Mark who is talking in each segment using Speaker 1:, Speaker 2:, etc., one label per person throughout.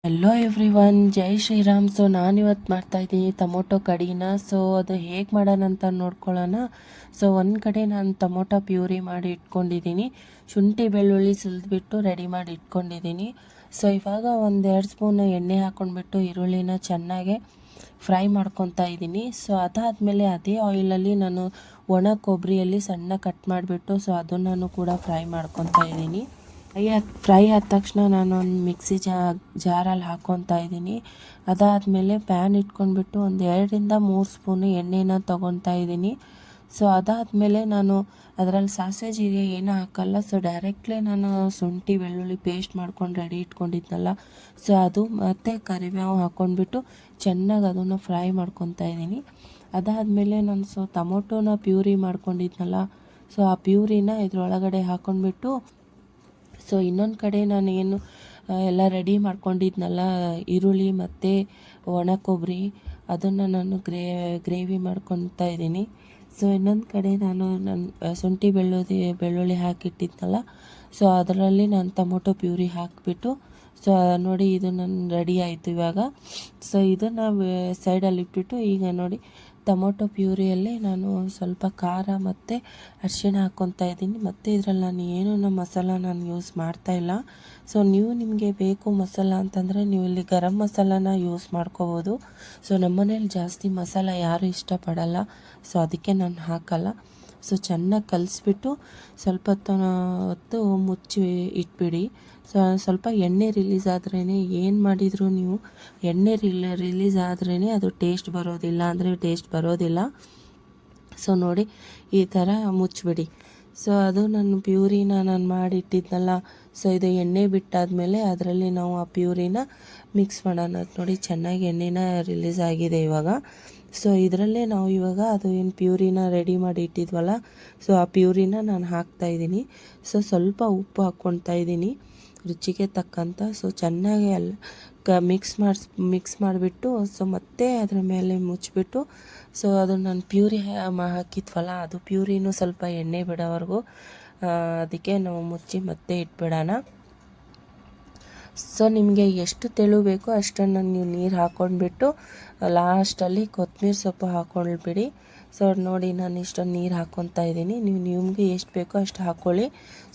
Speaker 1: Hello everyone, ಜೈ Shriram. So ನಾನಿವತ್ತು ಮಾಡ್ತಾಯಿದ್ದೀನಿ tomato ಕಡಿನ. So ಅದು ಹೇಗೆ ಮಾಡೋಣ ಅಂತ ನೋಡ್ಕೊಳ್ಳೋಣ. ಸೊ ಒಂದು ಕಡೆ ನಾನು ಟೊಮೊಟೊ ಪ್ಯೂರಿ ಮಾಡಿ ಇಟ್ಕೊಂಡಿದ್ದೀನಿ, ಶುಂಠಿ ಬೆಳ್ಳುಳ್ಳಿ ಸುಲಿದ್ಬಿಟ್ಟು ರೆಡಿ ಮಾಡಿ ಇಟ್ಕೊಂಡಿದ್ದೀನಿ. ಸೊ ಇವಾಗ 1-2 ಸ್ಪೂನ್ ಎಣ್ಣೆ ಹಾಕ್ಕೊಂಡ್ಬಿಟ್ಟು ಈರುಳ್ಳಿನ ಚೆನ್ನಾಗೆ ಫ್ರೈ ಮಾಡ್ಕೊತಾ ಇದ್ದೀನಿ. ಸೊ ಅದಾದಮೇಲೆ ಅದೇ ಆಯಿಲಲ್ಲಿ ನಾನು ಒಣ ಕೊಬ್ಬರಿಯಲ್ಲಿ ಸಣ್ಣ ಕಟ್ ಮಾಡಿಬಿಟ್ಟು ಸೊ ಅದನ್ನು ಕೂಡ ಫ್ರೈ ಮಾಡ್ಕೊತಾ ಇದ್ದೀನಿ. ಫ್ರೈ ಆದ ತಕ್ಷಣ ನಾನು ಒಂದು ಮಿಕ್ಸಿ ಜಾರಲ್ಲಿ ಹಾಕ್ಕೊತಾ ಇದ್ದೀನಿ. ಅದಾದಮೇಲೆ ಪ್ಯಾನ್ ಇಟ್ಕೊಂಡ್ಬಿಟ್ಟು 2-3 ಸ್ಪೂನು ಎಣ್ಣೆನ ತೊಗೊತಾ ಇದ್ದೀನಿ. ಸೊ ಅದಾದಮೇಲೆ ನಾನು ಅದರಲ್ಲಿ ಸಾಸಿವೆ ಜೀರಿಗೆ ಏನೂ ಹಾಕಲ್ಲ. ಸೊ ಡೈರೆಕ್ಟ್ಲಿ ನಾನು ಶುಂಠಿ ಬೆಳ್ಳುಳ್ಳಿ ಪೇಸ್ಟ್ ಮಾಡ್ಕೊಂಡು ರೆಡಿ ಇಟ್ಕೊಂಡಿದ್ನಲ್ಲ, ಸೊ ಅದು ಮತ್ತು ಕರಿಬೇವು ಹಾಕ್ಕೊಂಡ್ಬಿಟ್ಟು ಚೆನ್ನಾಗಿ ಅದನ್ನು ಫ್ರೈ ಮಾಡ್ಕೊತಾ ಇದ್ದೀನಿ. ಅದಾದಮೇಲೆ ನಾನು ಟೊಮೊಟೊನ ಪ್ಯೂರಿ ಮಾಡ್ಕೊಂಡಿದ್ನಲ್ಲ, ಸೊ ಆ ಪ್ಯೂರಿನ ಇದ್ರೊಳಗಡೆ ಹಾಕ್ಕೊಂಡ್ಬಿಟ್ಟು ಸೊ ಇನ್ನೊಂದು ಕಡೆ ನಾನು ಏನು ಎಲ್ಲ ರೆಡಿ ಮಾಡ್ಕೊಂಡಿದ್ನಲ್ಲ, ಈರುಳ್ಳಿ ಮತ್ತು ಒಣ ಕೊಬ್ಬರಿ, ಅದನ್ನು ನಾನು ಗ್ರೇವಿ ಮಾಡ್ಕೊತಾ ಇದ್ದೀನಿ. ಸೊ ಇನ್ನೊಂದು ಕಡೆ ನಾನು ಶುಂಠಿ ಬೆಳ್ಳುಳ್ಳಿ ಹಾಕಿಟ್ಟಿದ್ನಲ್ಲ, ಸೊ ಅದರಲ್ಲಿ ನಾನು ಟೊಮೊಟೊ ಪ್ಯೂರಿ ಹಾಕಿಬಿಟ್ಟು ಸೊ ನೋಡಿ ಇದು ನನ್ನ ರೆಡಿ ಆಯಿತು ಇವಾಗ. ಸೊ ಇದನ್ನು ಸೈಡಲ್ಲಿ ಇಟ್ಬಿಟ್ಟು ಈಗ ನೋಡಿ ಟೊಮೊಟೊ ಪ್ಯೂರಿಯಲ್ಲಿ ನಾನು ಸ್ವಲ್ಪ ಖಾರ ಮತ್ತು ಅರಿಶಿಣ ಹಾಕ್ಕೊತಾ ಇದ್ದೀನಿ. ಮತ್ತು ಇದರಲ್ಲಿ ನಾನು ಏನೂ ಮಸಾಲ ನಾನು ಯೂಸ್ ಮಾಡ್ತಾಯಿಲ್ಲ. ಸೊ ನಿಮಗೆ ಬೇಕು ಮಸಾಲ ಅಂತಂದರೆ ನೀವು ಇಲ್ಲಿ ಗರಂ ಮಸಾಲಾನ ಯೂಸ್ ಮಾಡ್ಕೋಬೋದು. ಸೊ ನಮ್ಮನೇಲಿ ಜಾಸ್ತಿ ಮಸಾಲ ಯಾರೂ ಇಷ್ಟಪಡಲ್ಲ, ಸೊ ಅದಕ್ಕೆ ನಾನು ಹಾಕಲ್ಲ. ಸೊ ಚೆನ್ನಾಗಿ ಕಲಿಸ್ಬಿಟ್ಟು ಸ್ವಲ್ಪ ಹೊತ್ತು ಮುಚ್ಚಿ ಇಟ್ಬಿಡಿ. ಸೊ ಸ್ವಲ್ಪ ಎಣ್ಣೆ ರಿಲೀಸ್ ಆದ್ರೇ ಏನು ಮಾಡಿದರೂ ನೀವು ಎಣ್ಣೆ ರಿಲೀಸ್ ಆದ್ರೇ ಅದು ಟೇಸ್ಟ್ ಬರೋದಿಲ್ಲ, ಅಂದರೆ ಟೇಸ್ಟ್ ಬರೋದಿಲ್ಲ. ಸೊ ನೋಡಿ ಈ ಥರ ಮುಚ್ಚಿಬಿಡಿ. ಸೊ ಅದು ನಾನು ಪ್ಯೂರಿನ ನಾನು ಮಾಡಿಟ್ಟಿದ್ನಲ್ಲ, ಸೊ ಇದು ಎಣ್ಣೆ ಬಿಟ್ಟಾದಮೇಲೆ ಅದರಲ್ಲಿ ನಾವು ಆ ಪ್ಯೂರಿನ ಮಿಕ್ಸ್ ಮಾಡೋಣ. ನೋಡಿ ಚೆನ್ನಾಗಿ ಎಣ್ಣೆನ ರಿಲೀಸ್ ಆಗಿದೆ ಇವಾಗ. ಸೊ ಇದರಲ್ಲೇ ನಾವು ಇವಾಗ ಅದು ಏನು ಪ್ಯೂರಿನ ರೆಡಿ ಮಾಡಿ ಇಟ್ಟಿದ್ವಲ್ಲ, ಸೊ ಆ ಪ್ಯೂರಿನ ನಾನು ಹಾಕ್ತಾಯಿದ್ದೀನಿ. ಸೊ ಸ್ವಲ್ಪ ಉಪ್ಪು ಹಾಕ್ಕೊಳ್ತಾ ಇದ್ದೀನಿ ರುಚಿಗೆ ತಕ್ಕಂಥ. ಸೊ ಚೆನ್ನಾಗಿ ಮಿಕ್ಸ್ ಮಾಡಿಬಿಟ್ಟು ಸೊ ಮತ್ತೆ ಅದರ ಮೇಲೆ ಮುಚ್ಚಿಬಿಟ್ಟು ಸೊ ಅದು ನಾನು ಪ್ಯೂರಿ ಹಾಕಿದ್ವಲ್ಲ, ಅದು ಪ್ಯೂರಿನೂ ಸ್ವಲ್ಪ ಎಣ್ಣೆ ಬಿಡೋವರೆಗೂ ಅದಕ್ಕೆ ನಾವು ಮುಚ್ಚಿ ಮತ್ತೆ ಇಟ್ಬಿಡೋಣ. ಸೊ ನಿಮಗೆ ಎಷ್ಟು ತೆಳು ಬೇಕೋ ಅಷ್ಟನ್ನು ನೀವು ನೀರು ಹಾಕ್ಕೊಂಡ್ಬಿಟ್ಟು ಲಾಸ್ಟಲ್ಲಿ ಕೊತ್ತಂಬರಿ ಸೊಪ್ಪು ಹಾಕ್ಕೊಂಡ್ಬಿಡಿ. ಸೊ ನೋಡಿ ನಾನು ಇಷ್ಟೊಂದು ನೀರು ಹಾಕ್ಕೊತಾ ಇದ್ದೀನಿ. ನಿಮಗೆ ಎಷ್ಟು ಬೇಕೋ ಅಷ್ಟು ಹಾಕ್ಕೊಳ್ಳಿ.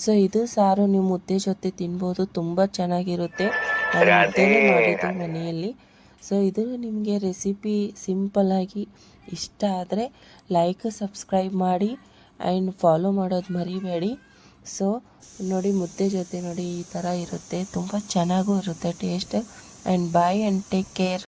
Speaker 1: ಸೊ ಇದು ಸಾರು ನೀವು ಮುದ್ದೆ ಜೊತೆ ತಿನ್ಬೋದು, ತುಂಬ ಚೆನ್ನಾಗಿರುತ್ತೆ. ನಾನು ಮುದ್ದೆನೇ ಮಾಡಿದ್ದು ಮನೆಯಲ್ಲಿ. ಸೊ ಇದು ನಿಮಗೆ ರೆಸಿಪಿ ಸಿಂಪಲ್ಲಾಗಿ ಇಷ್ಟ ಆದರೆ ಲೈಕ್ ಸಬ್ಸ್ಕ್ರೈಬ್ ಮಾಡಿ ಆ್ಯಂಡ್ ಫಾಲೋ ಮಾಡೋದು ಮರಿಬೇಡಿ. ಸೊ ನೋಡಿ ಮುದ್ದೆ ಜೊತೆ ನೋಡಿ ಈ ಥರ ಇರುತ್ತೆ, ತುಂಬ ಚೆನ್ನಾಗೂ ಇರುತ್ತೆ taste. And bye and take care.